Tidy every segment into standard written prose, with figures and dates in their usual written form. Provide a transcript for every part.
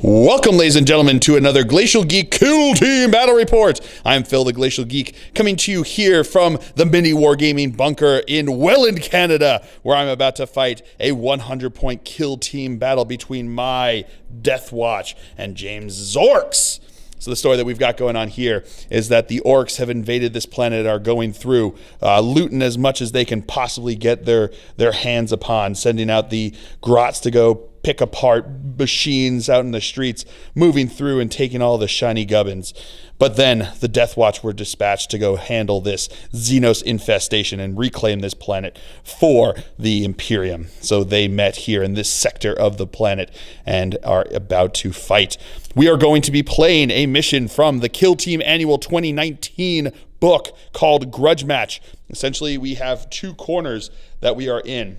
Welcome, ladies and gentlemen, to another Glacial Geek Kill Team Battle Report. I'm Phil, the Glacial Geek, coming to you here from the mini wargaming bunker in Welland, Canada, where I'm about to fight a 100-point kill team battle between my Deathwatch and James' Orks. So the story that we've got going on here is that the Orks have invaded this planet, are going through, looting as much as they can possibly get their hands upon, sending out the grots to go pick apart machines out in the streets, moving through and taking all the shiny gubbins. But then the Deathwatch were dispatched to go handle this Xenos infestation and reclaim this planet for the Imperium. So they met here in this sector of the planet and are about to fight. We are going to be playing a mission from the Kill Team Annual 2019 book called Grudge Match. Essentially, we have two corners that we are in.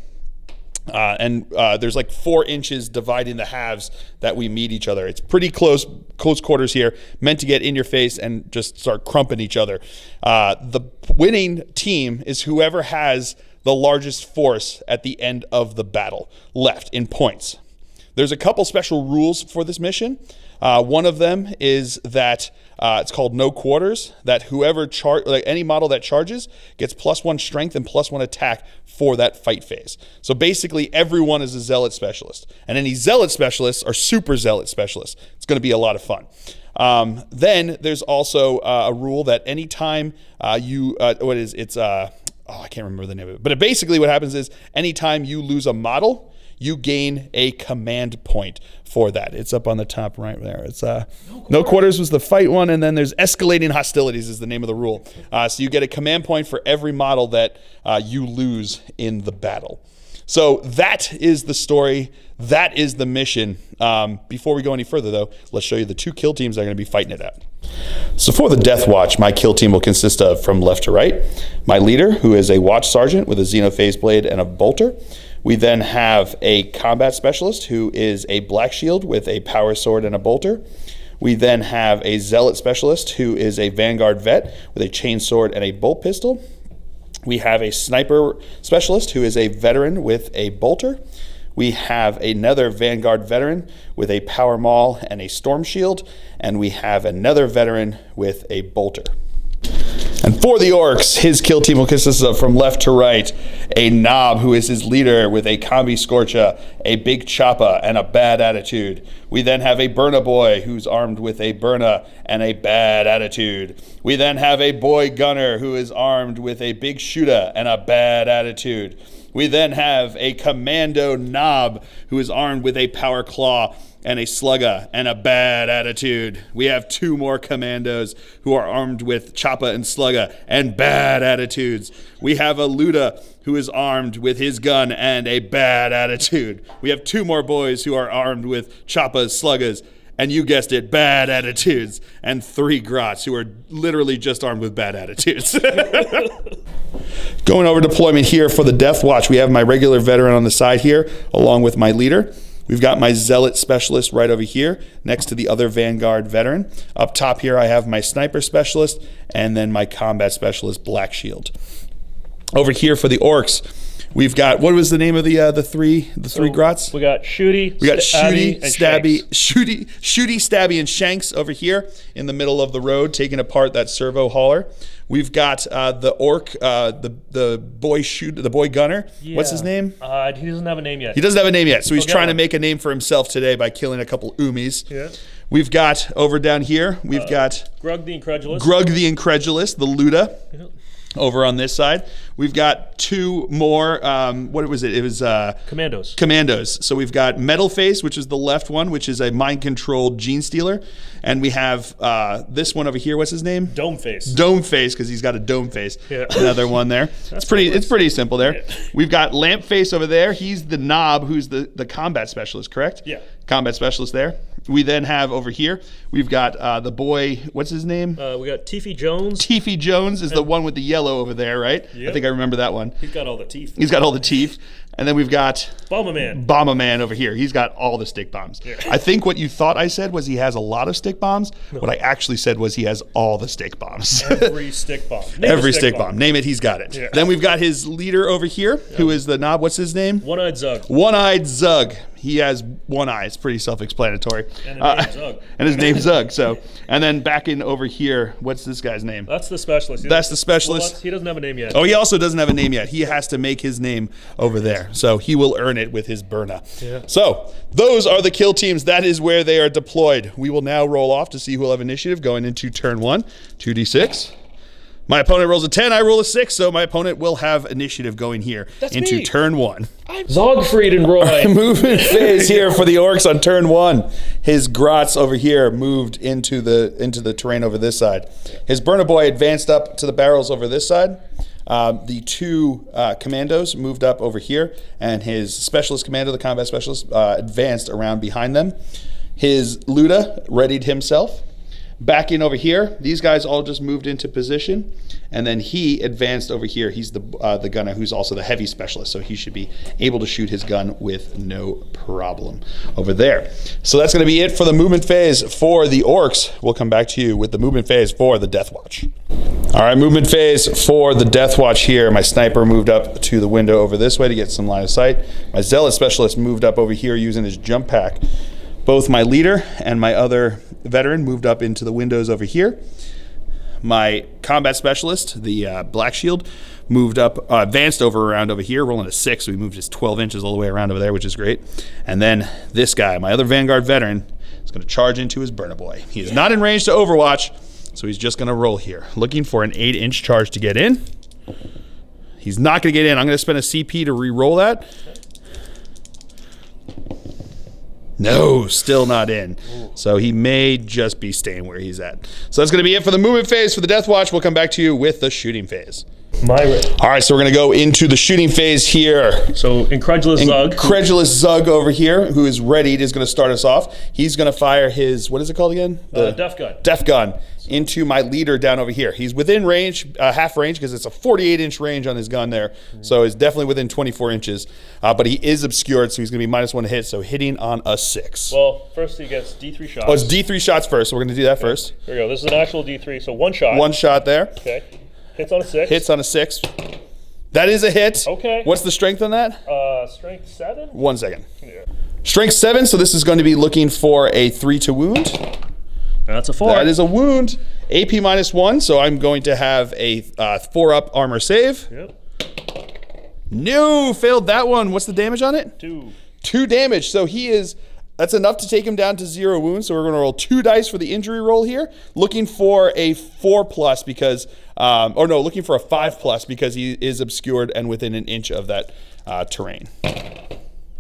There's like 4 inches dividing the halves that we meet each other. It's pretty close quarters here, meant to get in your face and just start crumping each other. The winning team is whoever has the largest force at the end of the battle left in points. There's a couple special rules for this mission. One of them is that it's called no quarters, that whoever any model that charges gets +1 strength and +1 attack for that fight phase. So basically everyone is a zealot specialist, and any zealot specialists are super zealot specialists. It's going to be a lot of fun. Then there's also a rule that anytime I can't remember the name of it, but basically what happens is anytime you lose a model, you gain a command point for that. It's up on the top right there. It's no quarters was the fight one, and then there's escalating hostilities is the name of the rule. So you get a command point for every model that you lose in the battle. So that is the story. That is the mission. Before we go any further, though, let's show you the 2 kill teams that are going to be fighting it out. So for the Deathwatch, my kill team will consist of, from left to right, my leader, who is a watch sergeant with a Xenophase blade and a bolter. We then have a combat specialist who is a black shield with a power sword and a bolter. We then have a zealot specialist who is a vanguard vet with a chain sword and a bolt pistol. We have a sniper specialist who is a veteran with a bolter. We have another vanguard veteran with a power maul and a storm shield. And we have another veteran with a bolter. And for the Orks, his kill team will consist of, from left to right, a Knob who is his leader with a Combi Scorcha, a big Choppa, and a bad attitude. We then have a Burna Boy who's armed with a Burna and a bad attitude. We then have a Boy Gunner who is armed with a big Shooter and a bad attitude. We then have a Commando Knob who is armed with a Power Claw and a Slugger and a bad attitude. We have 2 more commandos who are armed with Choppa and Slugger and bad attitudes. We have a Luda who is armed with his gun and a bad attitude. We have 2 more boys who are armed with Choppas, Sluggers, and you guessed it, bad attitudes. And 3 grots who are literally just armed with bad attitudes. Going over deployment here for the Deathwatch, we have my regular veteran on the side here, along with my leader. We've got my zealot specialist right over here next to the other vanguard veteran. Up top here I have my sniper specialist and then my combat specialist black shield. Over here for the Orks, we've got, what was the name of the three grots? We got Shooty, Stabby, and Shanks over here in the middle of the road taking apart that servo hauler. We've got the Ork, the boy gunner. Yeah. What's his name? He doesn't have a name yet. He doesn't have a name yet, so he's trying to make a name for himself today by killing a couple Umis. Yeah. We've got over down here, we've got Grug the Incredulous, the Luda. Yeah. Over on this side, we've got 2 more. What was it? It was Commandos. Commandos. So we've got Metal Face, which is the left one, which is a mind-controlled gene stealer, and we have this one over here. What's his name? Dome Face. Dome Face, because he's got a dome face. Yeah. Another one there. It's pretty simple there. Yeah. We've got Lamp Face over there. He's the Knob, who's the combat specialist, correct? Yeah. Combat specialist there. We then have over here, we've got the boy, what's his name? We got Teefy Jones. Teefy Jones is the one with the yellow over there, right? Yep. I think I remember that one. He's got all the teeth. He's got all the teeth. And then we've got Bomber Man over here. He's got all the stick bombs. Yeah. I think what you thought I said was he has a lot of stick bombs. No. What I actually said was he has all the stick bombs. Every stick bomb. Every stick bomb. Name it, he's got it. Yeah. Then we've got his leader over here, who is the Knob. What's his name? One-Eyed Zug. One-Eyed Zug. he has one eye. It's pretty self-explanatory. And his name's Zug. And his name's Zug. So, and then back in over here, what's this guy's name? That's the specialist. That's the specialist. Well, he doesn't have a name yet. Oh, he also doesn't have a name yet. He has to make his name over there. So he will earn it with his Burna. Yeah. So those are the kill teams. That is where they are deployed. We will now roll off to see who will have initiative going into turn 1. 2d6. My opponent rolls a 10, I roll a 6, so my opponent will have initiative going here into me. turn 1. Zogfried and Roy. Movement phase here for the Orks on turn 1. His Grots over here moved into the terrain over this side. His Burner Boy advanced up to the barrels over this side. The 2 commandos moved up over here, and his specialist commando, the combat specialist, advanced around behind them. His Luda readied himself. Back in over here, these guys all just moved into position, and then he advanced over here. He's the gunner who's also the heavy specialist, so he should be able to shoot his gun with no problem over there. So that's going to be it for the movement phase for the Orks. We'll come back to you with the movement phase for the Deathwatch. All right, movement phase for the Deathwatch here. My sniper moved up to the window over this way to get some line of sight. My zealot specialist moved up over here using his jump pack. Both my leader and my other veteran moved up into the windows over here. My combat specialist, the Black Shield, moved up, advanced around over here, rolling a 6, so he moved his 12 inches all the way around over there, which is great. And then this guy, my other Vanguard veteran, is going to charge into his Burner Boy. He is not in range to Overwatch, so he's just going to roll here, looking for an 8-inch charge to get in. He's not going to get in. I'm going to spend a CP to re-roll that. No, still not in. So he may just be staying where he's at. So that's going to be it for the movement phase for the Deathwatch. We'll come back to you with the shooting phase. All right, so we're going to go into the shooting phase here. So Incredulous Zug. Incredulous Zug over here, who is readied, is going to start us off. He's going to fire his, what is it called again? The Def Gun. Def Gun into my leader down over here. He's within range, half range, because it's a 48-inch range on his gun there. So he's definitely within 24 inches. But he is obscured, so he's going to be -1 to hit, so hitting on a 6. Well, first he gets D3 shots. Oh, it's D3 shots first, so we're going to do that first. Here we go. This is an actual D3, so 1 shot. 1 shot there. Okay. Hits on a 6. Hits on a 6. That is a hit. Okay. What's the strength on that? Strength 7? 1 second. Yeah. Strength 7, so this is going to be looking for a 3 to wound. That's a 4. That is a wound. AP -1, so I'm going to have a 4-up armor save. Yep. No, failed that one. What's the damage on it? 2. 2 damage. So that's enough to take him down to 0 wounds. So we're going to roll 2 dice for the injury roll here. Looking for a 4+ because, looking for a 5+ because he is obscured and within an inch of that terrain.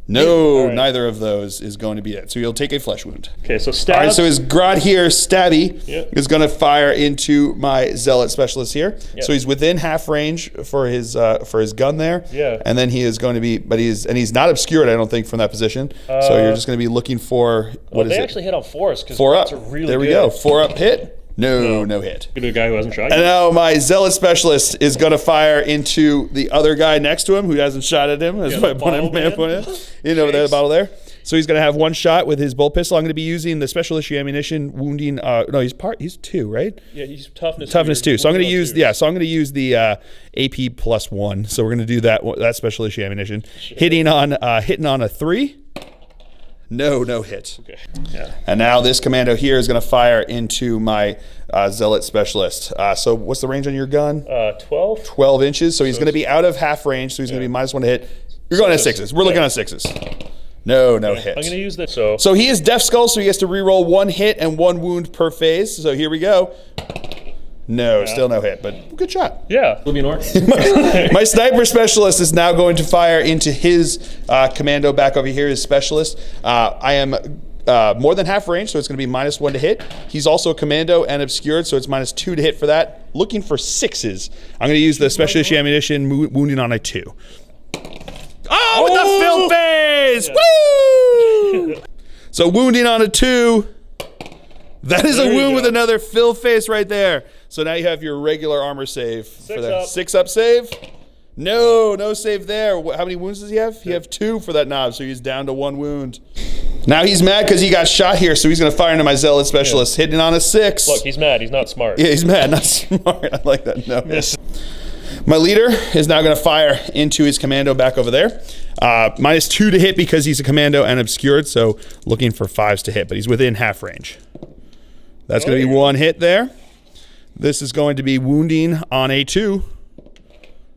No, right. Neither of those is going to be it. So you'll take a flesh wound. Okay, so stab. All right, so his Grot here, Stabby, Yep. is going to fire into my Zealot Specialist here. Yep. So he's within half range for his gun there. Yeah. And then he is going to be, he's not obscured, I don't think, from that position. So you're just going to be looking for, what is it? They actually hit on 4s because 4 up. are really there we good. go. 4-up hit. No hit. Good to a guy who hasn't shot And yet. now my Zealot Specialist is going to fire into the other guy next to him who hasn't shot at him. As my opponent may have pointed out. Over there, the bottle there. So he's going to have 1 shot with his bolt pistol. I'm going to be using the special issue ammunition wounding. He's 2, right? Yeah, he's toughness. Toughness 2. So I'm going to use the AP +1. So we're going to do that special issue ammunition. Sure. Hitting on a 3. No hit. Okay. Yeah. And now this commando here is going to fire into my Zealot Specialist. So what's the range on your gun? 12. 12 inches. So he's going to be out of half range. So he's going to be -1 to hit. You're going at 6s. We're looking at 6s. No hit. I'm going to use this. So he is Death Skull, so he has to reroll 1 hit and 1 wound per phase. So here we go. No, still no hit, but good shot. Yeah. It'll be an orc. My Sniper Specialist is now going to fire into his commando back over here, his specialist. I am more than half range, so it's going to be -1 to hit. He's also a commando and obscured, so it's -2 to hit for that. Looking for 6s. I'm going to use the special issue ammunition, wounding on a 2. Oh, with the fill phase! Yeah. Woo! So wounding on a 2. That is a wound with another fill face right there. So now you have your regular armor save. 6 up. 6-up save. No save there. How many wounds does he have? He have 2 for that knob, so he's down to 1 wound. Now he's mad because he got shot here, so he's going to fire into my Zealot Specialist, hitting on a 6. Look, he's mad. He's not smart. Yeah, he's mad, not smart. I like that. No. Yes. My leader is now going to fire into his commando back over there. -2 to hit because he's a commando and obscured, so looking for 5s to hit, but he's within half range. That's going to be 1 hit there. This is going to be wounding on a 2.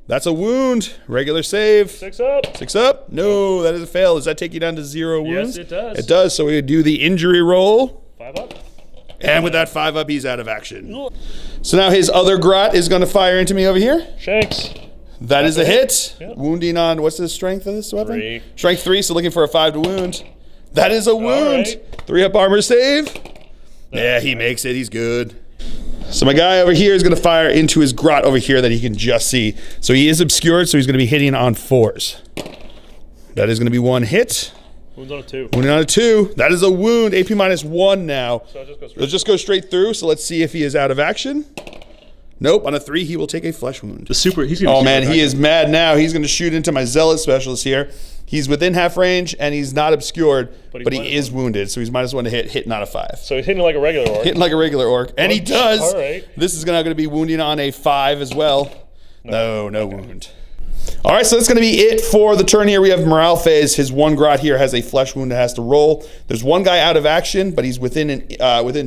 That's a wound. Regular save. 6 up. 6 up. No, that is a fail. Does that take you down to 0 wounds? Yes, it does. It does. So we do the injury roll. 5 up. And with that 5 up, he's out of action. So now his other grot is going to fire into me over here. Shanks. That is a hit. Yep. Wounding on, what's the strength of this weapon? 3. Strength 3, so looking for a 5 to wound. That is a wound. right. 3 up armor save. Yeah, he makes it. He's good. So my guy over here is going to fire into his grot over here that he can just see. So he is obscured, so he's going to be hitting on 4s. That is going to be 1 hit. Wounds on a 2. Wounding on a 2. That is a wound. AP -1 now. So it just goes It'll just go straight through. So let's see if he is out of action. Nope. On a 3, he will take a flesh wound. He's Oh man, he is mad now. He's going to shoot into my zealot specialist here. He's within half range and he's not obscured, but he is wounded. So he's -1 to hit not a 5. So he's hitting like a regular orc. Hitting like a regular orc. And he does. All right. This is now going to be wounding on a 5 as well. No wound. All right, so that's going to be it for the turn here. We have morale phase. His 1 grot here has a flesh wound that has to roll. There's 1 guy out of action, but he's within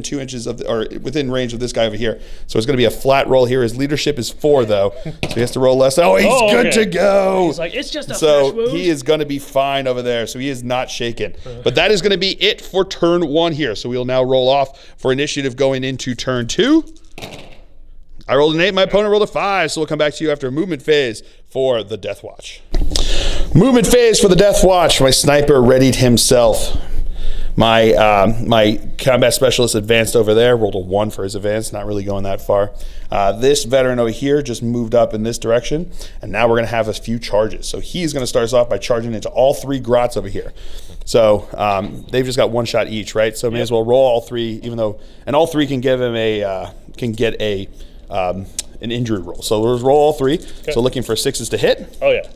2 inches of, or within range of this guy over here. So it's going to be a flat roll here. His leadership is 4 though, so he has to roll less. Oh, he's good to go. He's like, it's just a flesh wound. So he is going to be fine over there. So he is not shaken. But that is going to be it for turn 1 here. So we'll now roll off for initiative going into turn 2. I rolled an 8, my opponent rolled a 5, so we'll come back to you after a movement phase for the Deathwatch. Movement phase for the Deathwatch. My sniper readied himself. My combat specialist advanced over there, rolled a 1 for his advance, not really going that far. This veteran over here just moved up in this direction, and now we're going to have a few charges. So he's going to start us off by charging into all 3 grots over here. So they've just got 1 shot each, right? So may as well roll all 3, even though, and all 3 can give him an injury roll. So let's roll all 3. Okay. So looking for 6s to hit. Oh yeah,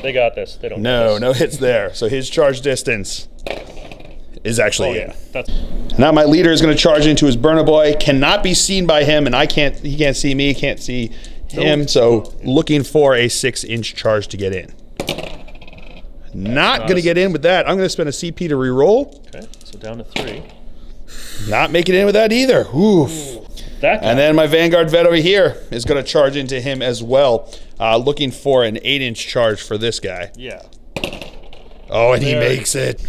they got this. They don't. No hits there. So his charge distance is actually in. That's... Now my leader is going to charge into his burner boy. Cannot be seen by him, and he can't see me. Can't see him. So looking for a 6-inch charge to get in. Not going to get in with that. I'm going to spend a CP to re-roll. Okay, so down to 3. Not making it in with that either. Oof. And then my Vanguard vet over here is going to charge into him as well, looking for an 8-inch charge for this guy. Yeah. Oh, and he makes it.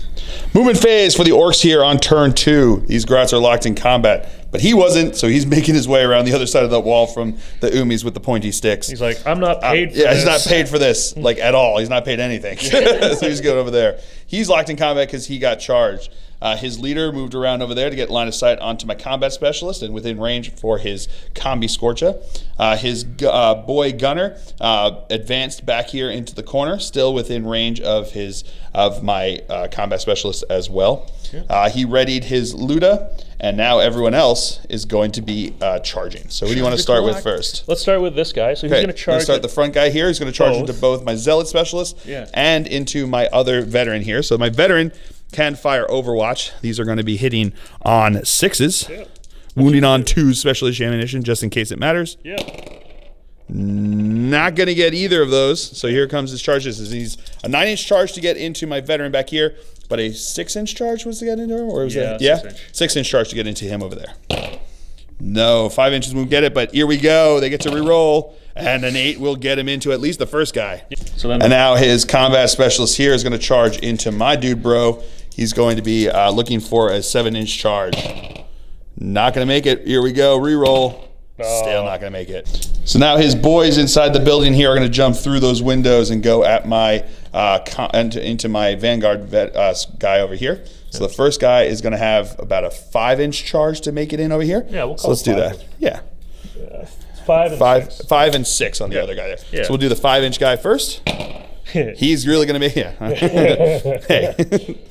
Movement phase for the Orks here on turn 2. These grots are locked in combat, but he wasn't, so he's making his way around the other side of the wall from the Umis with the pointy sticks. He's like, I'm not paid for this. Yeah, he's not paid for this, like at all. He's not paid anything. So he's going over there. He's locked in combat because he got charged. His leader moved around over there to get line of sight onto my combat specialist and within range for his combi Scorcha. His boy gunner advanced back here into the corner, still within range of my combat specialist as well. He readied his Luda, and now everyone else is going to be charging. So who do you want to start with first? Let's start with this guy. So he's going to charge. Start the front guy here. He's going to charge into both my zealot specialist and into my other veteran here. So my veteran can fire Overwatch. These are going to be hitting on 6s, wounding on 2 special issue ammunition just in case it matters. Not going to get either of those. So here comes his charges. He's a 9-inch charge to get into my veteran back here, but a 6-inch charge was to get into him, or was it? 6-inch charge to get into him over there. No, 5 inches won't get it, but here we go. They get to re-roll, and an 8 will get him into at least the first guy. And now his combat specialist here is going to charge into my dude, bro. He's going to be looking for a 7-inch charge. Not going to make it. Here we go. Re-roll. Still not going to make it. So now his boys inside the building here are going to jump through those windows and go at my into my Vanguard guy over here. So the first guy is going to have about a 5-inch charge to make it in over here. Yeah, we'll call so let's do that. Yeah. 5 and 6 on the other guy there. Yeah. So we'll do the 5-inch guy first. He's really gonna make hey.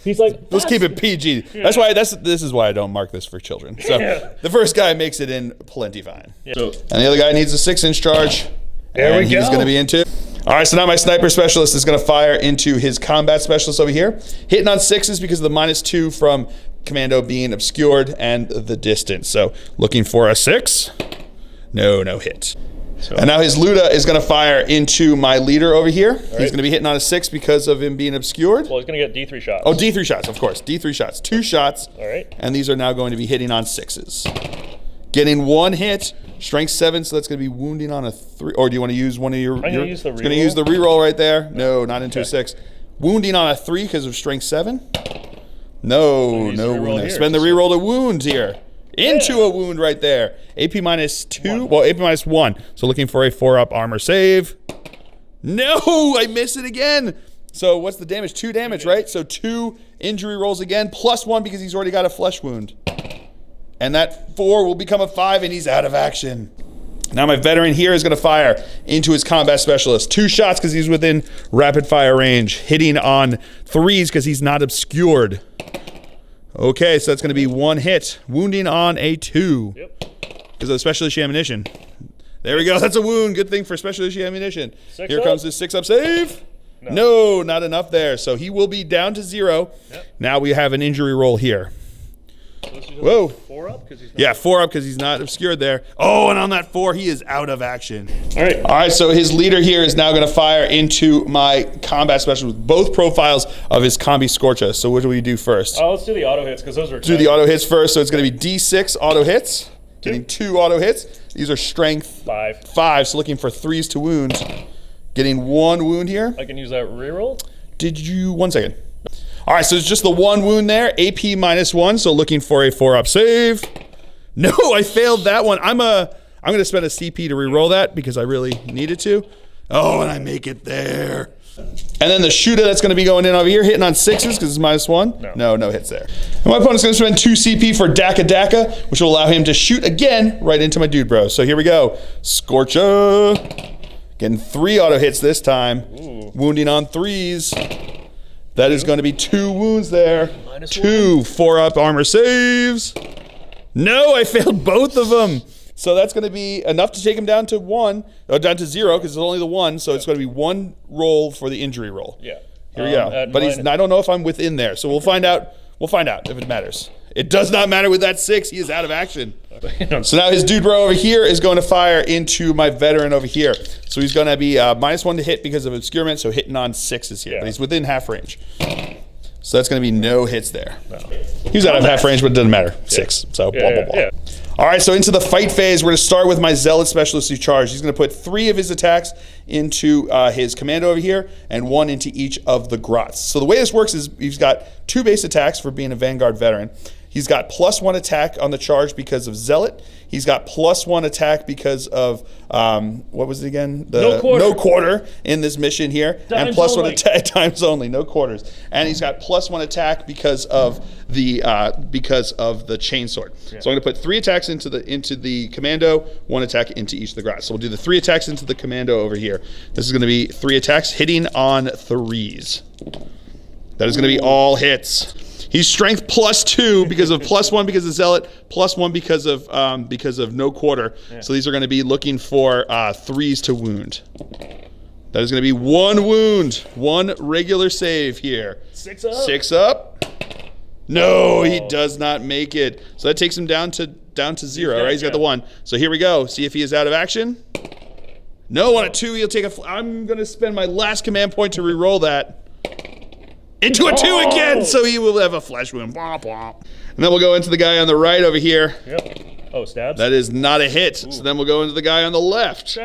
He's like, let's keep it PG. That's why this is why I don't mark this for children. So the first guy makes it in plenty fine. And the other guy needs a 6-inch charge. There we go. He's gonna be into. All right, so now my sniper specialist is gonna fire into his combat specialist over here, hitting on 6s because of the -2 from commando being obscured and the distance. So looking for a 6. No hit. So. And now his Luda is going to fire into my leader over here. He's going to be hitting on a 6 because of him being obscured. Well, he's going to get D3 shots. Oh, D3 shots, of course. D3 shots. 2 shots. All right. And these are now going to be hitting on 6s. Getting 1 hit. Strength 7, so that's going to be wounding on a 3. Or do you want to use one of your... I'm going to use the reroll. It's going to use the reroll right there. No, not into a 6. Wounding on a 3 because of strength 7. No. Spend the reroll to wound here. Into a wound right there. AP minus 2. Well, AP minus 1. So looking for a 4-up armor save. No, I missed it again. So what's the damage? 2 damage, right? So 2 injury rolls again, plus 1 because he's already got a flesh wound. And that 4 will become a 5, and he's out of action. Now my veteran here is going to fire into his combat specialist. 2 shots because he's within rapid fire range. Hitting on 3s because he's not obscured. Okay, so that's going to be 1 hit. Wounding on a 2. Yep. Because of the special issue ammunition. There we go. That's a wound. Good thing for special issue ammunition. Here comes his 6-up save. No, not enough there. So he will be down to 0. Yep. Now we have an injury roll here. Whoa. 4-up? Yeah, 4-up because he's not obscured there. Oh, and on that 4, he is out of action. All right, so his leader here is now going to fire into my combat specialist with both profiles of his Combi Scorcha. So what do we do first? Let's do the auto hits because those are exciting. Do the auto hits first. So it's going to be D6 auto hits. Getting 2 auto hits. These are strength 5. So looking for 3s to wound. Getting 1 wound here. I can use that reroll. Did you... 1 second. All right, so it's just the 1 wound there. AP minus 1, so looking for a 4-up save. No, I failed that one. I'm going to spend a CP to reroll that because I really needed to. Oh, and I make it there. And then the shooter that's going to be going in over here, hitting on 6s because it's minus 1. No hits there. And my opponent's going to spend 2 CP for Daka, which will allow him to shoot again right into my dude bro. So here we go. Scorcha. Getting 3 auto hits this time. Ooh. Wounding on 3s. That is going to be 2 wounds there. Minus 2 4-up armor saves. No, I failed both of them. So that's going to be enough to take him down to 1, or down to 0 because it's only the 1. So it's going to be 1 roll for the injury roll. Yeah. Here we go. But I don't know if I'm within there. So we'll find out. We'll find out if it matters. It does not matter with that 6. He is out of action. So now his dude bro over here is going to fire into my veteran over here. So he's going to be minus 1 to hit because of obscurement, so hitting on 6s here. But he's within half range. So that's going to be no hits there. No. He's out of half range, but it doesn't matter. 6. So blah, blah, blah. All right, so into the fight phase, we're going to start with my Zealot Specialist who's charged. He's going to put 3 of his attacks into his commando over here and 1 into each of the grots. So the way this works is he's got 2 base attacks for being a Vanguard veteran. He's got plus 1 attack on the charge because of Zealot. He's got plus 1 attack because of, what was it again? No quarter in this mission here. And plus 1 attack, times only, no quarters. And he's got plus 1 attack because of the chainsword. Yeah. So I'm going to put 3 attacks into the commando, 1 attack into each of the grots. So we'll do the 3 attacks into the commando over here. This is going to be 3 attacks hitting on 3s. That is going to be all hits. He's strength plus 2 because of plus 1 because of Zealot, plus 1 because of no quarter. Yeah. So these are going to be looking for 3s to wound. That is going to be 1 wound, 1 regular save here. 6 up. 6 up. No, he does not make it. So that takes him down to 0. Right? He's got the 1. So here we go. See if he is out of action. No, on a 2, he'll take a. I'm going to spend my last command point to re-roll that. Into a 2 again, so he will have a flesh wound. Blah, blah. And then we'll go into the guy on the right over here. Yep. Oh, stabs? That is not a hit. Ooh. So then we'll go into the guy on the left.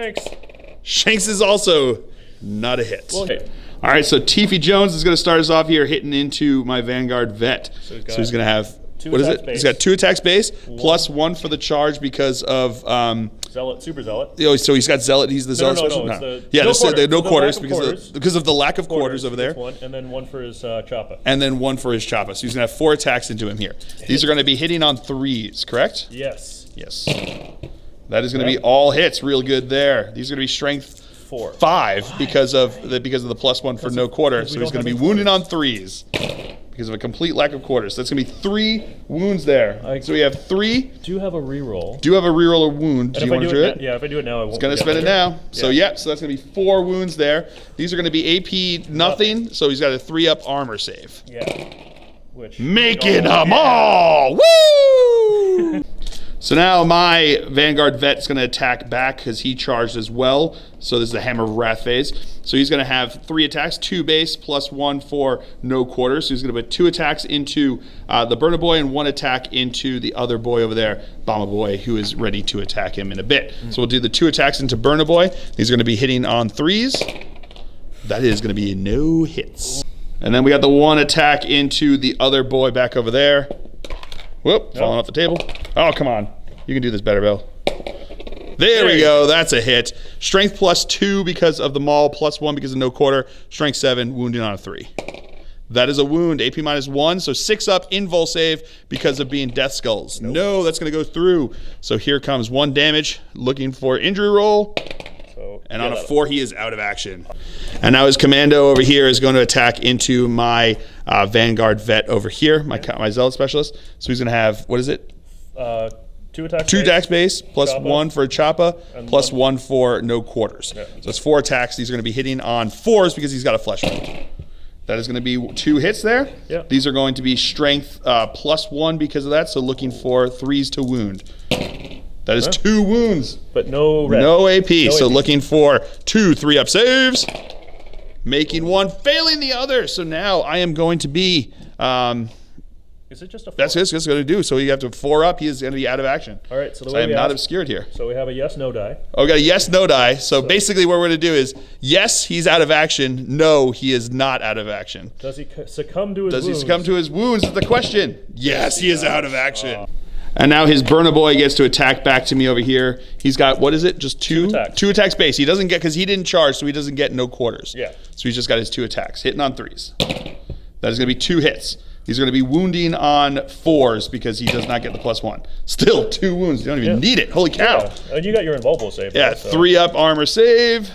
Shanks is also not a hit. Well, okay. All right, so Tiffy Jones is going to start us off here hitting into my Vanguard vet. So he's going to have, what is it? Base. He's got 2 attacks base, plus 1 for the charge because of... Zealot, super Zealot. Oh, so he's got Zealot. He's the Zealot special. No quarters because of the lack of quarters over there. 1, and then 1 for his Choppa. And then 1 for his Choppa. So he's going to have 4 attacks into him here. These are going to be hitting on 3s, correct? Yes. That is going to be all hits. Real good there. These are going to be strength 5 because of the plus 1 for no quarter. So he's going to be wounded on 3s. Because of a complete lack of quarters. So that's going to be 3 wounds there. So we have 3. Do have a reroll. Do have a reroll or wound. Do you want to do it? Yeah, if I do it now, I won't. It's going to spend it now. So so that's going to be 4 wounds there. These are going to be AP nothing. So he's got a 3-up armor save. Yeah. Making them all! Woo! So now my Vanguard vet is going to attack back because he charged as well. So this is the Hammer of Wrath phase. So he's going to have 3 attacks, 2 base, plus 1 for no quarters. So he's going to put 2 attacks into the Burner Boy and 1 attack into the other boy over there, Bomber Boy, who is ready to attack him in a bit. So we'll do the 2 attacks into Burner Boy. These are going to be hitting on 3s. That is going to be no hits. And then we got the 1 attack into the other boy back over there. Whoop, falling off the table. Oh, come on. You can do this better, Bill. There we go. That's a hit. Strength plus 2 because of the maul, plus 1 because of no quarter. Strength 7, wounding on a 3. That is a wound. AP minus 1, so 6 up, invul save because of being death skulls. Nope. No, that's going to go through. So here comes 1 damage. Looking for injury roll. And on a 4, he is out of action. And now his commando over here is going to attack into my Vanguard vet over here, my Zealot specialist. So he's going to have, what is it? 2 attacks. 2 attacks base, plus Choppa. 1 for a Choppa, plus 1 for no quarters. Yeah. So it's 4 attacks. These are going to be hitting on 4s because he's got a flesh wound. That is going to be 2 hits there. Yeah. These are going to be strength plus 1 because of that. So looking for 3s to wound. That is 2 wounds. But no red. No AP. No so AP. looking for 2 3-up saves. Making 1, failing the other. So now I am going to be... is it just a 4? That's what it's going to do. So you have to 4 up. He is going to be out of action. All right. So the so way I am not obscured here. So we have a yes, no die. Oh, we got a yes, no die. So basically what we're going to do is, yes, he's out of action. No, he is not out of action. Does he succumb to his wounds? Does he succumb to his wounds is the question. Yes, he is out of action. And now his Burner Boy gets to attack back to me over here. He's got, what is it? Just 2? 2 attacks. 2 attacks base. He doesn't get, because he didn't charge, so he doesn't get no quarters. Yeah. So he's just got his 2 attacks, hitting on 3s. That is going to be 2 hits. He's going to be wounding on 4s because he does not get the plus 1. Still 2 wounds. You don't even need it. Holy cow. Yeah. And you got your invulnerable save. Yeah, right, so. 3-up armor save.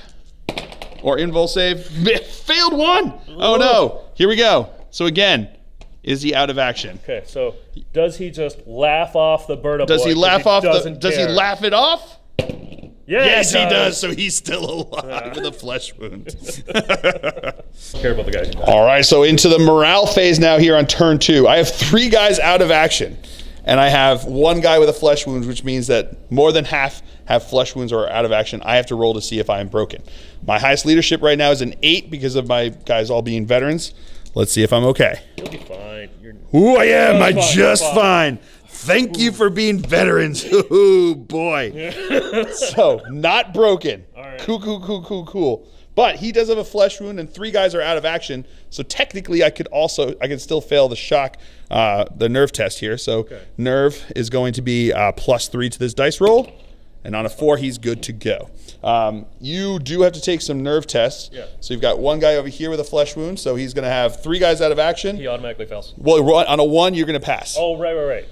Or invul save. Failed 1. Oh no. Here we go. So again, is he out of action? Okay, so does he just laugh off the Burner Boy? Does he laugh off does he laugh it off? Yes, he does. So he's still alive with a flesh wound. Care about the guys. All right, so into the morale phase now here on turn 2. I have 3 guys out of action, and I have 1 guy with a flesh wound, which means that more than half have flesh wounds or are out of action. I have to roll to see if I am broken. My highest leadership right now is an 8 because of my guys all being veterans. Let's see if I'm okay. You'll be fine. Ooh, I am. I'm just fine. Thank you for being veterans. Ooh, boy. So, not broken. All right. Cool. But he does have a flesh wound, and 3 guys are out of action. So technically, I could still fail the shock, the nerve test here. So nerve is going to be plus 3 to this dice roll, and on a 4, he's good to go. You do have to take some nerve tests. Yeah. So you've got 1 guy over here with a flesh wound. So he's going to have 3 guys out of action. He automatically fails. Well, on a 1, you're going to pass. Oh, right.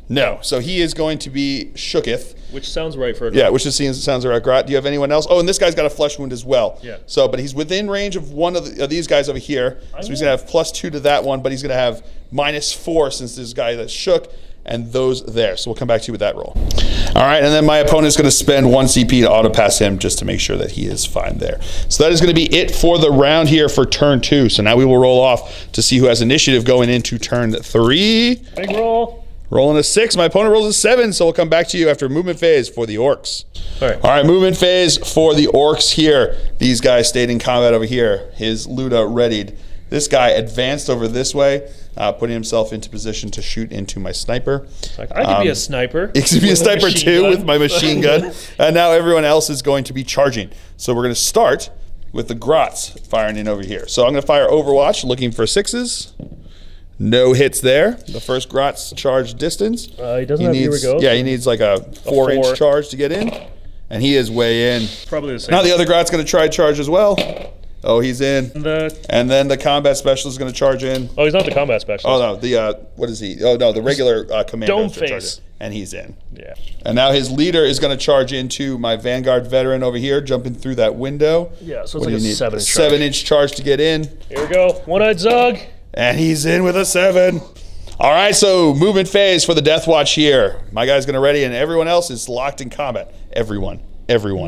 No. So he is going to be shooketh. Which sounds right for a Yeah, which sounds right. Grot, do you have anyone else? Oh, and this guy's got a flesh wound as well. Yeah. So, but he's within range of one of these guys over here. So he's going to have plus 2 to that one, but he's going to have minus 4 since this guy that's shook, and those there. So we'll come back to you with that roll. All right, and then my opponent's going to spend 1 CP to auto pass him just to make sure that he is fine there. So that is going to be it for the round here for turn 2. So now we will roll off to see who has initiative going into turn 3. Big roll. Rolling a 6. My opponent rolls a 7, so we'll come back to you after movement phase for the Orks. All right, movement phase for the Orks here. These guys stayed in combat over here. His Luda readied. This guy advanced over this way, putting himself into position to shoot into my sniper. I could be a sniper. It could be a sniper too with my machine gun. And now everyone else is going to be charging. So we're going to start with the Grots firing in over here. So I'm going to fire Overwatch, looking for 6s. No hits there. The first Grot's charge distance. He doesn't have here we go. Yeah, he needs like a 4-inch charge to get in. And he is way in. Probably the same. Now the other Grot's going to try charge as well. Oh, he's in. And then the combat specialist is going to charge in. Oh, he's not the combat specialist. Oh, no. The, what is he? Oh, no, the regular commando. Dome face. And he's in. Yeah. And now his leader is going to charge into my Vanguard veteran over here, jumping through that window. Yeah, so it's like a 7-inch charge. 7-inch charge to get in. Here we go. One-eyed Zug. And he's in with a 7. All right, so movement phase for the Deathwatch here. My guy's going to ready, and everyone else is locked in combat. Everyone.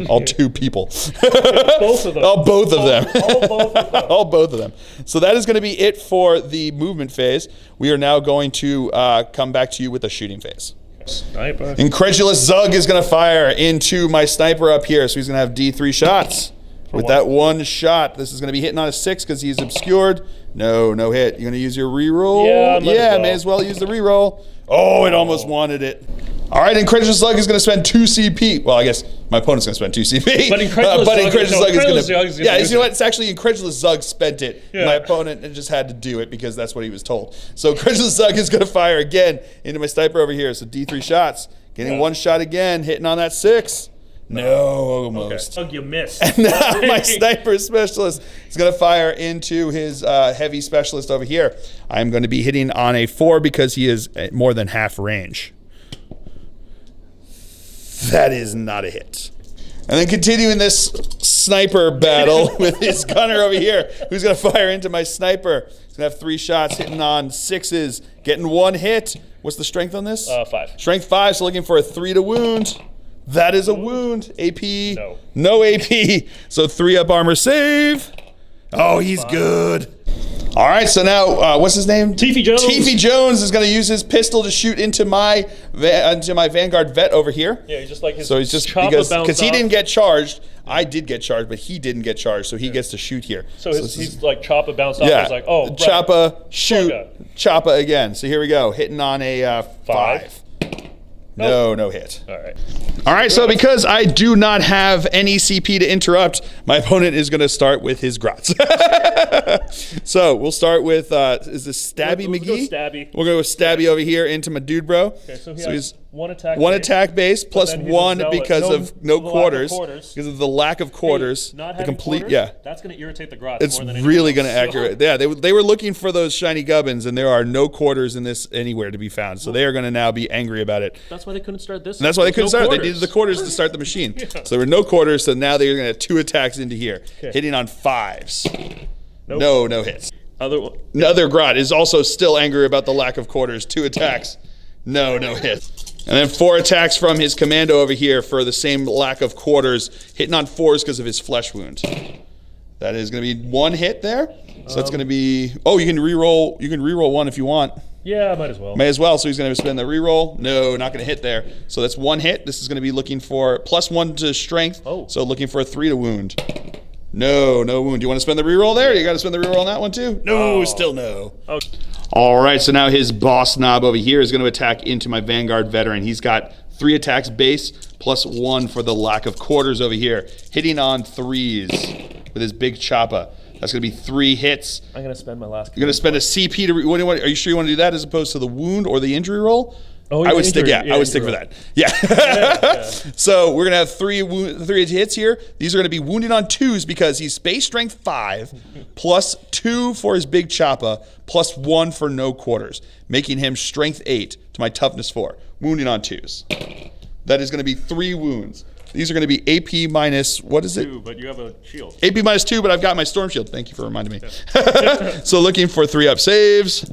All 2 people. Both of them. All both of them. All both of them. All both of them. So that is going to be it for the movement phase. We are now going to come back to you with the shooting phase. Sniper. Incredulous Zug is going to fire into my sniper up here. So he's going to have D3 shots. With that one shot, this is going to be hitting on a 6 because he's obscured. No hit. You're going to use your reroll? Yeah, may as well use the reroll. Oh, it almost wanted it. All right, Incredulous Zug is going to spend 2 CP. Well, I guess my opponent's going to spend 2 CP. But Incredulous Zug is going to... Yeah, you know what? It's actually Incredulous Zug spent it. Yeah. My opponent just had to do it because that's what he was told. So Incredulous Zug is going to fire again into my sniper over here. So D3 shots. Getting one shot again, hitting on that 6. No, almost. Okay. You missed. And now my sniper specialist is going to fire into his heavy specialist over here. I'm going to be hitting on a 4 because he is at more than half range. That is not a hit. And then continuing this sniper battle with his gunner over here, who's going to fire into my sniper. He's going to have 3 shots, hitting on 6s, getting 1 hit. What's the strength on this? 5. Strength 5, so looking for a 3 to wound. That is a wound. AP. No. No AP. So 3 up armor save. Oh, he's good. All right, so now, what's his name? Teefy Jones. Teefy Jones is going to use his pistol to shoot into my Vanguard vet over here. Yeah, he's just like his So he's just, because he didn't get charged. I did get charged, but he didn't get charged, so he gets to shoot here. So he's like Choppa bounced off. Yeah. He's like, oh, right. Choppa, shoot, Okay. Choppa again. So here we go, hitting on a 5. No hit. All right. All right, so because I do not have any CP to interrupt, my opponent is going to start with his grots. So we'll start with, is this Stabby Let's McGee? go Stabby. We'll go with Stabby over here into my dude, bro. Okay, so he's one attack. One attack base plus then he's a 1 zealot. because of no quarters. Because of the lack of quarters. Not the having complete, quarters, yeah. That's going to irritate the grots It's more than really anything going to else. accurate. Yeah, they were looking for those shiny gubbins, and there are no quarters in this anywhere to be found. So they are going to now be angry about it. That's why they couldn't start this. And that's why they couldn't start. They quarters. needed the quarters to start the machine. Yeah. So there were no quarters, so now they're going to have 2 attacks into here, hitting on 5s. Nope. No hits. Other one. Another grot is also still angry about the lack of quarters. 2 attacks. No hits. And then 4 attacks from his commando over here for the same lack of quarters, hitting on 4s because of his flesh wound. That is going to be 1 hit there. So that's going to be, oh, you can reroll 1 if you want. Yeah, might as well. May as well. So he's going to spend the reroll. No, not going to hit there. So that's 1 hit. This is going to be looking for +1 to strength. Oh. So looking for a 3 to wound. No wound. Do you want to spend the reroll there? You got to spend the reroll on that one too? No, still no. Okay. All right, so now his boss knob over here is going to attack into my Vanguard veteran. He's got 3 attacks base +1 for the lack of quarters over here. Hitting on 3s with his big choppa. That's going to be 3 hits. I'm going to spend my last. You're going to spend a CP to. Are you sure you want to do that as opposed to the wound or the injury roll? Oh, I would stick. injury. I would stick for that. Yeah. So we're gonna have 3 hits here. These are gonna be wounded on 2s because he's base strength 5, +2 for his big choppa, +1 for no quarters, making him strength 8 to my toughness 4. Wounding on 2s. That is gonna be 3 wounds. These are gonna be AP minus, what is it? 2, but you have a shield. AP minus 2, but I've got my storm shield. Thank you for reminding me. So looking for 3 up saves.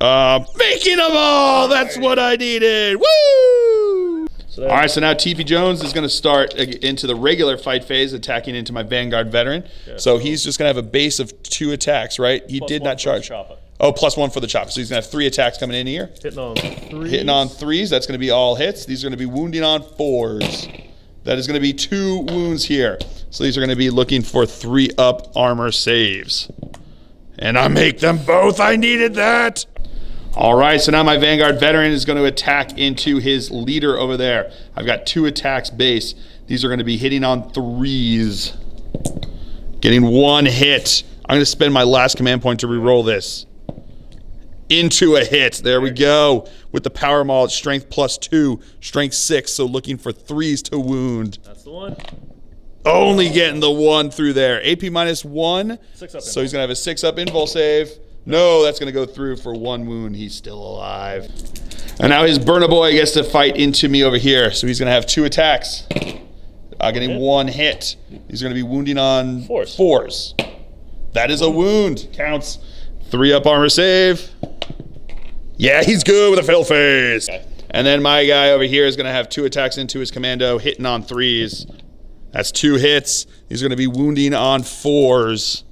Making them all! That's what I needed! Woo! All right, so now Teefy Jones is going to start into the regular fight phase, attacking into my Vanguard veteran. Yeah, so he's just going to have a base of 2 attacks, right? He did not charge. Oh, +1 for the chopper. So he's going to have 3 attacks coming in here. Hitting on 3s. Hitting on 3s. That's going to be all hits. These are going to be wounding on 4s. That is going to be 2 wounds here. So these are going to be looking for 3 up armor saves. And I make them both. I needed that. All right, so now my Vanguard veteran is going to attack into his leader over there. I've got 2 attacks base. These are going to be hitting on 3s. Getting 1 hit. I'm going to spend my last command point to reroll this. Into a hit. There we go. With the power maul, it's strength +2, strength 6, so looking for 3s to wound. That's the one. Only getting the 1 through there. AP minus 1. 6 up so he's going to have a 6 up invul save. No, that's going to go through for 1 wound. He's still alive. And now his burner boy gets to fight into me over here. So he's going to have 2 attacks. Getting 1 hit. He's going to be wounding on 4s. That is a wound. Counts. 3 up armor save. Yeah, he's good with a fail phase. Okay. And then my guy over here is going to have 2 attacks into his commando, hitting on 3s. That's 2 hits. He's going to be wounding on 4s.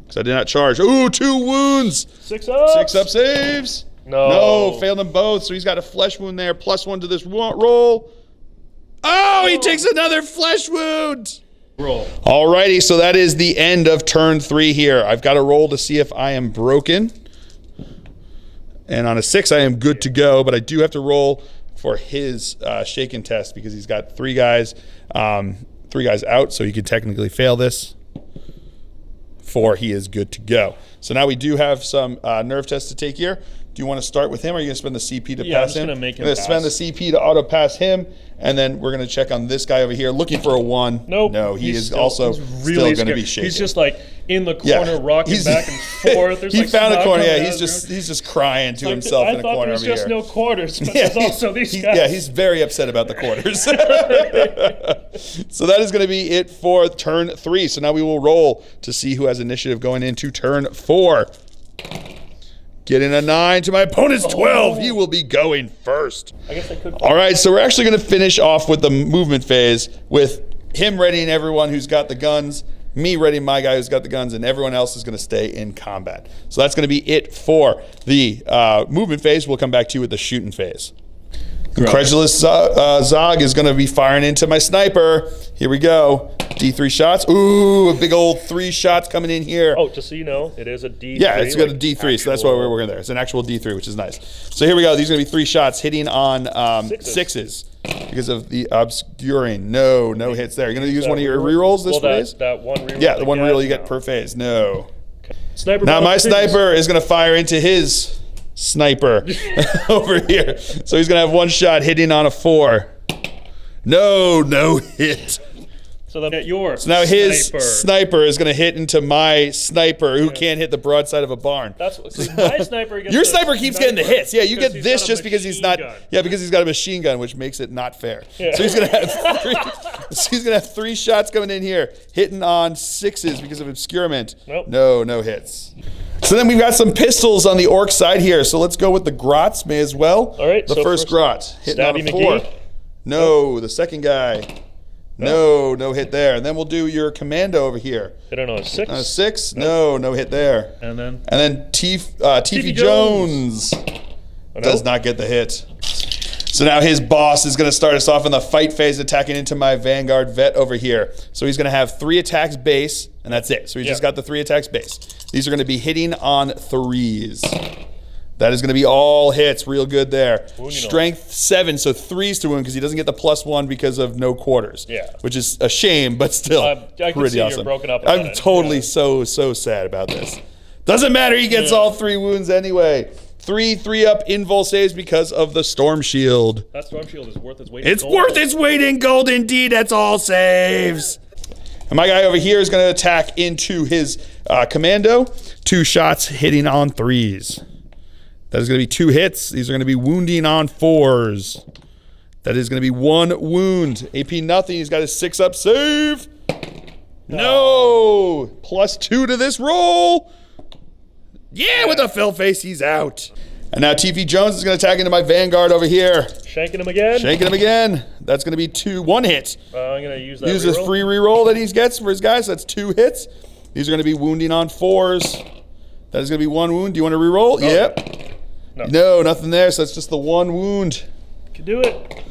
Because I did not charge. Ooh, 2 wounds. 6 up. 6 up saves. No, failed them both. So he's got a flesh wound there. +1 to this roll. Oh, he takes another flesh wound. Roll. Alrighty, so that is the end of turn 3 here. I've got to roll to see if I am broken. And on a 6, I am good to go, but I do have to roll for his shaken test because he's got 3 guys out, so he could technically fail this. 4, he is good to go. So now we do have some nerve tests to take here. Do you want to start with him, or are you going to spend the CP to pass him? I'm just going to make him pass. Spend the CP to auto pass him, and then we're going to check on this guy over here, looking for a 1. Nope. No, he's still going to be shaken. He's just like in the corner, rocking back and forth. There's he like found a corner. Yeah, he's he's just crying to himself in a corner over here. I thought there was just no quarters, but there's also these guys. Yeah, he's very upset about the quarters. So that is going to be it for turn 3. So now we will roll to see who has initiative going into turn 4. Getting a 9 to my opponent's 12. He will be going first. I guess I could. All right, so we're actually going to finish off with the movement phase with him readying everyone who's got the guns, me readying my guy who's got the guns, and everyone else is going to stay in combat. So that's going to be it for the movement phase. We'll come back to you with the shooting phase. Incredulous Zog is going to be firing into my sniper. Here we go. D3 shots. Ooh, a big old 3 shots coming in here. Oh, just so you know, it is a D3. Yeah, it's got a D3, so that's why we're working there. It's an actual D3, which is nice. So here we go. These are going to be 3 shots hitting on 6s because of the obscuring. No hits there. You're going to use one of your rerolls this phase? That one reroll. Yeah, the one reroll you get per phase. No. Okay. Sniper now my sniper is going to fire into his sniper over here. So he's going to have 1 shot hitting on a 4. No hit. So then your now his sniper is going to hit into my sniper who can't hit the broadside of a barn. That's so my sniper gets your sniper keeps getting the hits. Yeah, you get this just because he's not. Gun. Yeah, because he's got a machine gun, which makes it not fair. Yeah. So he's going to have 3. So he's going to have 3 shots coming in here, hitting on 6s because of obscurement. Nope. No hits. So then we've got some pistols on the orc side here. So let's go with the grots. May as well. All right. The first grot hitting on a 4. McGee. No, the second guy. No hit there. And then we'll do your commando over here. Hit on a 6. 6. No hit there. And then Tiffy Jones does not get the hit. So now his boss is going to start us off in the fight phase, attacking into my Vanguard vet over here. So he's going to have 3 attacks base, and that's it. So he's just got the 3 attacks base. These are going to be hitting on 3s. That is going to be all hits, real good there. Strength 7, so 3s to wound because he doesn't get the +1 because of no quarters. Yeah, which is a shame, but still I can see awesome. You're broken up. I'm totally so sad about this. Doesn't matter. He gets all 3 wounds anyway. 3 up invul saves because of the storm shield. That storm shield is worth its weight. In gold. Worth its weight in gold, indeed. That's all saves. And my guy over here is going to attack into his commando. 2 shots hitting on 3s. That is going to be 2 hits. These are going to be wounding on 4s. That is going to be 1 wound. AP nothing. He's got his 6-up save. No. +2 to this roll. Yeah, with a fill face, he's out. And now TP Jones is going to attack into my Vanguard over here. Shanking him again. That's going to be 1 hit. I'm going to use that Use a free reroll that he gets for his guys. So that's 2 hits. These are going to be wounding on 4s. That is going to be 1 wound. Do you want to reroll? Yep. No, nothing there. So that's just the 1 wound. Can do it.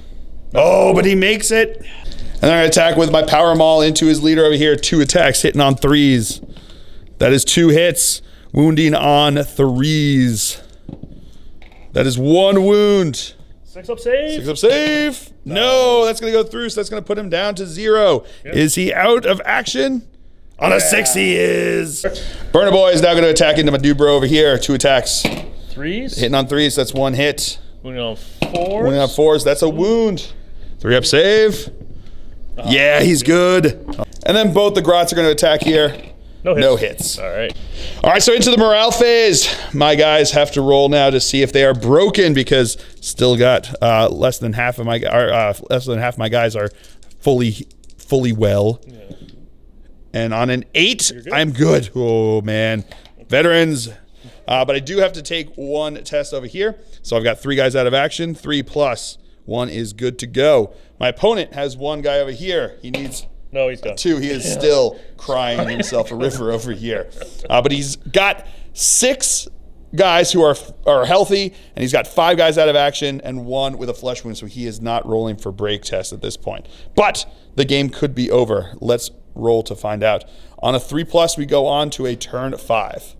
Oh, but he makes it. And then I attack with my power maul into his leader over here. 2 attacks hitting on 3s. That is 2 hits. Wounding on 3s. That is 1 wound. 6-up save. 6-up save. No, that's going to go through, so that's going to put him down to 0. Yep. Is he out of action? On a 6, he is. Burner Boy is now going to attack into my Dubra over here. 2 attacks. 3s. Hitting on 3s, that's 1 hit. Wounding on 4s. Wounding on 4s, that's a wound. 3-up save. Yeah, he's good. And then both the Grots are going to attack here. No hits. All right. All right, so into the morale phase. My guys have to roll now to see if they are broken because still got less than half my guys are fully well. Yeah. And on an 8, I'm good. Oh man, veterans. But I do have to take 1 test over here. So I've got 3 guys out of action. 3 plus 1 is good to go. My opponent has 1 guy over here. He needs. No, he's done. 2. He is still crying himself a river over here. But he's got 6 guys who are healthy, and he's got 5 guys out of action and 1 with a flesh wound, so he is not rolling for break test at this point. But the game could be over. Let's roll to find out. On a 3+, we go on to a turn 5.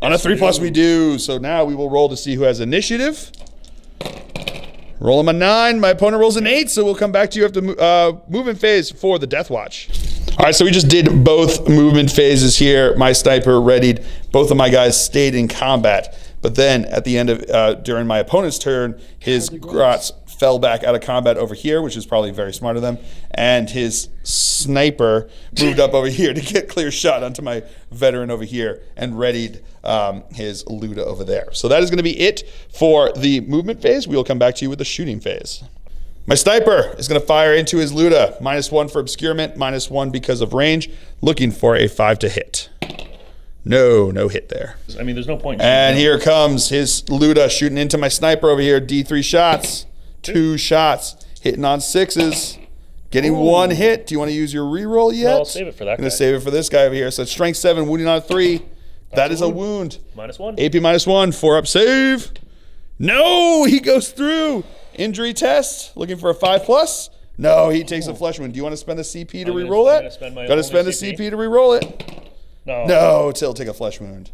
On a 3+, we do. So now we will roll to see who has initiative. Roll him a 9. My opponent rolls an 8, so we'll come back to you after movement phase for the Deathwatch. All right, so we just did both movement phases here. My sniper readied. Both of my guys stayed in combat. But then at the end of, during my opponent's turn, his grots fell back out of combat over here, which is probably very smart of them. And his sniper moved up over here to get clear shot onto my veteran over here and readied his Luda over there. So that is going to be it for the movement phase. We will come back to you with the shooting phase. My sniper is going to fire into his Luda. -1 for obscurement, -1 because of range, looking for a 5 to hit. No hit there. I mean, there's no point. And here comes his Luda shooting into my sniper over here. D3 shots, 2 shots, hitting on 6s, getting 1 hit. Do you want to use your reroll yet? No, I'll save it for that guy. I'm going to save it for this guy over here. So it's strength 7, wounding on a 3. That is a wound. -1. AP -1, 4-up save. No, he goes through. Injury test, looking for a 5+. No, he takes a flesh wound. Do you want to spend a CP to reroll it? Got to spend a CP to reroll it. No, it'll take a flesh wound.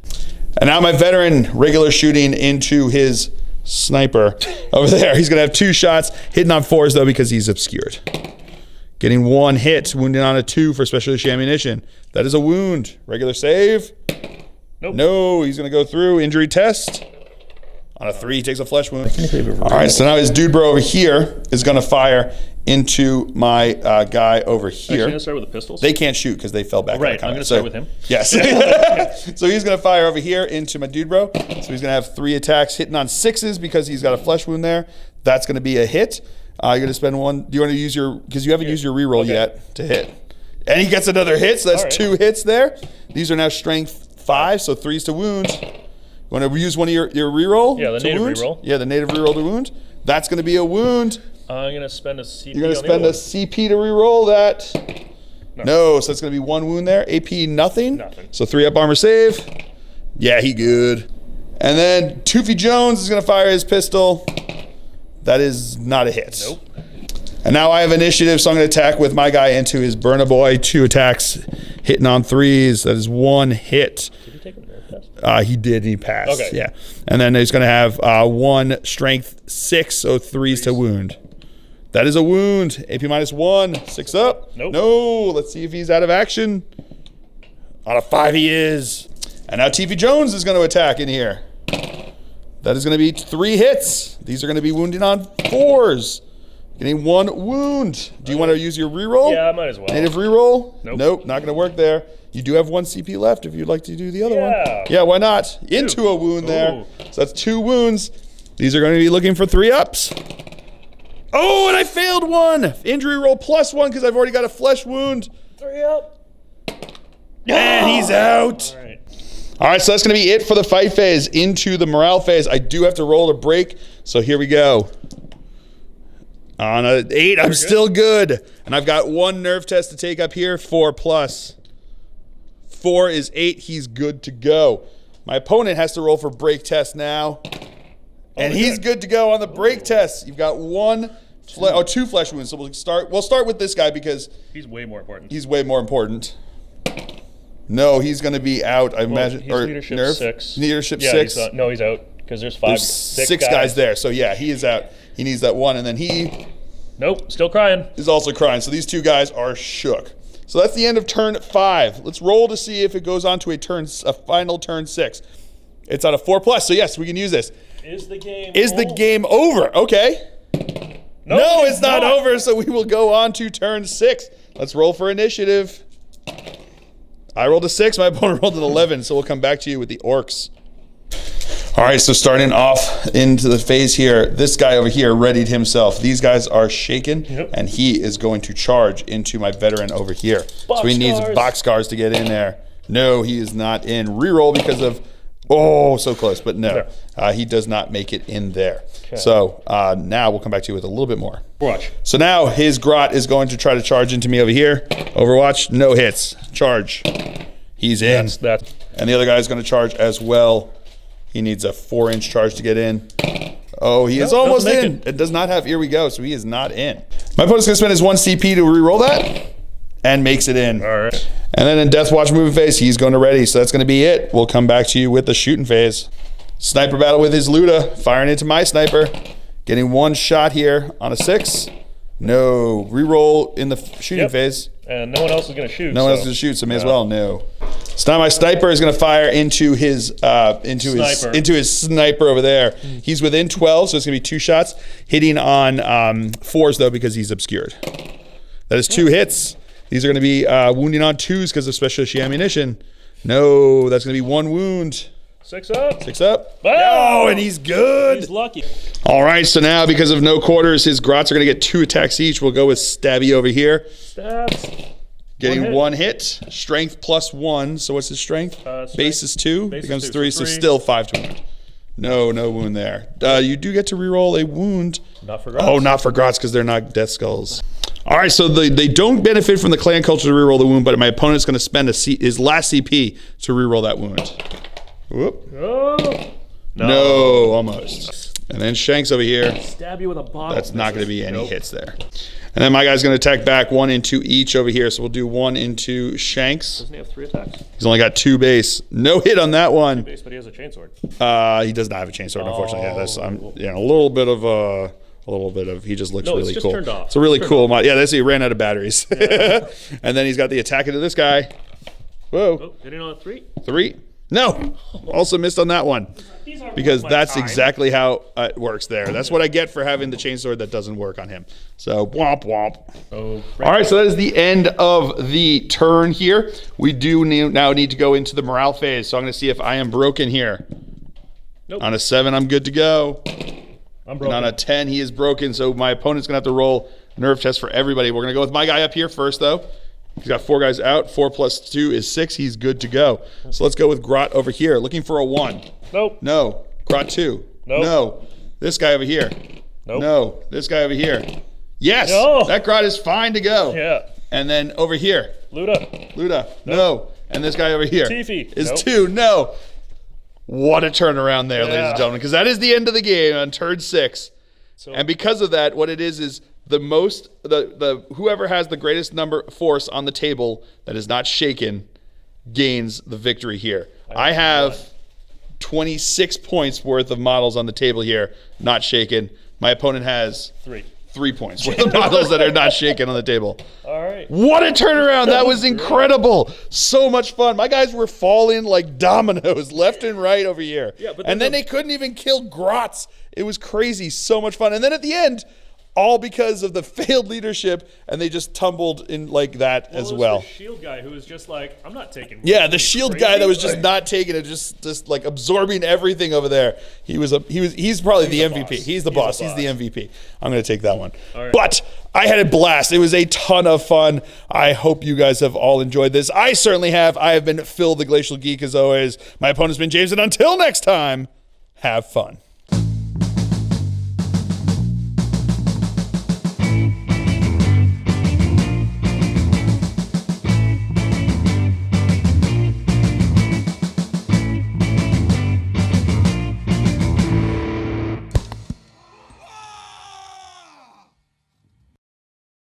And now my veteran regular shooting into his sniper over there. He's going to have 2 shots, hitting on 4s though because he's obscured. Getting 1 hit, wounding on a 2 for special issue ammunition. That is a wound. Regular save. Nope. No, he's going to go through. Injury test. On a 3, he takes a flesh wound. All right, so now his dude bro over here is going to fire into my guy over here. Actually, start with the pistols. They can't shoot because they fell back. Right, I'm going to start with him. Yes. So he's going to fire over here into my dude bro. So he's going to have 3 attacks hitting on 6s because he's got a flesh wound there. That's going to be a hit. You're going to spend 1. Do you want to use your, because you haven't used your reroll yet to hit. And he gets another hit, so that's 2 hits there. These are now strength 5, so 3s to wound. You want to use one of your reroll? Yeah, the native reroll. Yeah, the native reroll to wound. That's going to be a wound. I'm going to spend a CP. You're going to spend a CP to reroll that. No, so it's going to be 1 wound there. AP nothing. So 3-up armor save. Yeah, he good. And then Toofy Jones is going to fire his pistol. That is not a hit. Nope. And now I have initiative, so I'm going to attack with my guy into his Burner Boy. 2 attacks, hitting on 3s. That is 1 hit. Did you take a nerve test? He did, and he passed. Okay. Yeah. And then he's going to have 1 strength 6, so 3s to wound. That is a wound. AP -1, 6 up. Nope. No. Let's see if he's out of action. On a 5, he is. And now Toofy Jones is going to attack in here. That is going to be 3 hits. These are going to be wounding on 4s. Getting 1 wound. Do you want to use your reroll? Yeah, I might as well. Native reroll? Nope. Nope, not going to work there. You do have 1 CP left if you'd like to do the other one. Yeah, why not? Into a wound there. So that's 2 wounds. These are going to be looking for 3-ups. Oh, and I failed 1. Injury roll +1 because I've already got a flesh wound. 3-up. And he's out. All right. All right, so that's going to be it for the fight phase. Into the morale phase. I do have to roll a break, so here we go. On an 8, I'm still good. And I've got 1 nerve test to take up here, 4+. 4 is 8, he's good to go. My opponent has to roll for break test now. And he's good to go on the break test. You've got 2 flesh wounds. So we'll start with this guy because he's way more important. He's way more important. No, he's going to be out, I imagine. He's or leadership nerve? 6. Leadership yeah, 6. He's out because there's 6 guys there. So yeah, he is out. He needs that 1, and then he... Nope, still crying. Is also crying. So these 2 guys are shook. So that's the end of turn 5. Let's roll to see if it goes on to a final turn 6. It's on a 4+, so yes, we can use this. Is the game over? Okay. No, it's not over, so we will go on to turn 6. Let's roll for initiative. I rolled a 6, my opponent rolled an 11, so we'll come back to you with the Orks. All right, so starting off into the phase here, this guy over here readied himself. These guys are shaken, and he is going to charge into my veteran over here. So he needs boxcars to get in there. No, he is not in. Reroll because of, oh, so close, but no. He does not make it in there. Okay. So now we'll come back to you with a little bit more. Overwatch. So now his grot is going to try to charge into me over here. Overwatch, no hits. Charge. He's in. And the other guy is going to charge as well. He needs a 4-inch charge to get in. Oh, he is almost in. It does not have, here we go, so he is not in. My opponent's gonna spend his 1 CP to re-roll that, and makes it in. All right. And then in Deathwatch moving phase, he's going to ready, so that's gonna be it. We'll come back to you with the shooting phase. Sniper battle with his Luda, firing into my sniper. Getting 1 shot here on a 6. No, re-roll in the shooting phase. And no one else is gonna shoot. No one else is gonna shoot, so may as well. No. So now my sniper is gonna fire into his sniper over there. He's within 12, so it's gonna be 2 shots. Hitting on 4s though because he's obscured. That is 2 hits. These are gonna be wounding on 2s because of special issue ammunition. No, that's gonna be 1 wound. 6 up. 6 up. Oh, and he's good. He's lucky. All right, so now because of no quarters, his grots are gonna get 2 attacks each. We'll go with Stabby over here. Stabs. Getting 1 hit. Strength +1. So what's his strength? Base is 2. Becomes 3. So still 5 to wound. No wound there. You do get to reroll a wound. Not for grots. Oh, not for grots because they're not death skulls. All right, so they don't benefit from the clan culture to reroll the wound, but my opponent's going to spend his last CP to reroll that wound. Whoop. Oh. No, almost. And then Shanks over here. Stab you with a bottle. That's not going to be any hits there. And then my guy's going to attack back 1 into each over here. So we'll do 1 into Shanks. Doesn't he have 3 attacks? He's only got 2 base. No hit on that one. 2 base, but he has a chainsword. He does not have a chainsword, unfortunately. Yeah, that's a little bit of. He just looks really cool. Turned off. It's a really cool mod. Yeah, that's he ran out of batteries. Yeah. And then he's got the attack into this guy. Whoa. Oh, hitting on a 3. 3. No. Also missed on that one. Because that's exactly how it works there. That's what I get for having the chainsword that doesn't work on him. So, womp womp. Oh, all right, so that is the end of the turn here. We do now need to go into the morale phase. So I'm going to see if I am broken here. Nope. On a 7, I'm good to go. I'm broken. And on a 10, he is broken. So my opponent's going to have to roll nerve test for everybody. We're going to go with my guy up here first, though. He's got 4 guys out. 4 + 2 is 6. He's good to go. So let's go with Grot over here. Looking for a 1. Nope. No. Grot 2. Nope. No. This guy over here. Nope. No. This guy over here. Yes. No. That Grot is fine to go. Yeah. And then over here. Luda. Nope. No. And this guy over here. Tifi. Is 2. No. What a turnaround there, ladies and gentlemen. Because that is the end of the game on turn 6. And because of that, what it is whoever has the greatest number force on the table that is not shaken gains the victory here. I have 26 points worth of models on the table here, not shaken. My opponent has 3 points worth of models that are not shaken on the table. All right. What a turnaround. That was incredible. So much fun. My guys were falling like dominoes left and right over here. Yeah, but then they couldn't even kill Grots. It was crazy. So much fun. And then at the end, all because of the failed leadership, and they just tumbled in like that as well. The shield guy who was just like, I'm not taking. Yeah, the shield guy that was just not taking it, just like absorbing everything over there. He's probably the MVP. He's the boss. He's the MVP. I'm gonna take that one. Right. But I had a blast. It was a ton of fun. I hope you guys have all enjoyed this. I certainly have. I have been Phil the Glacial Geek as always. My opponent's been James, and until next time, have fun.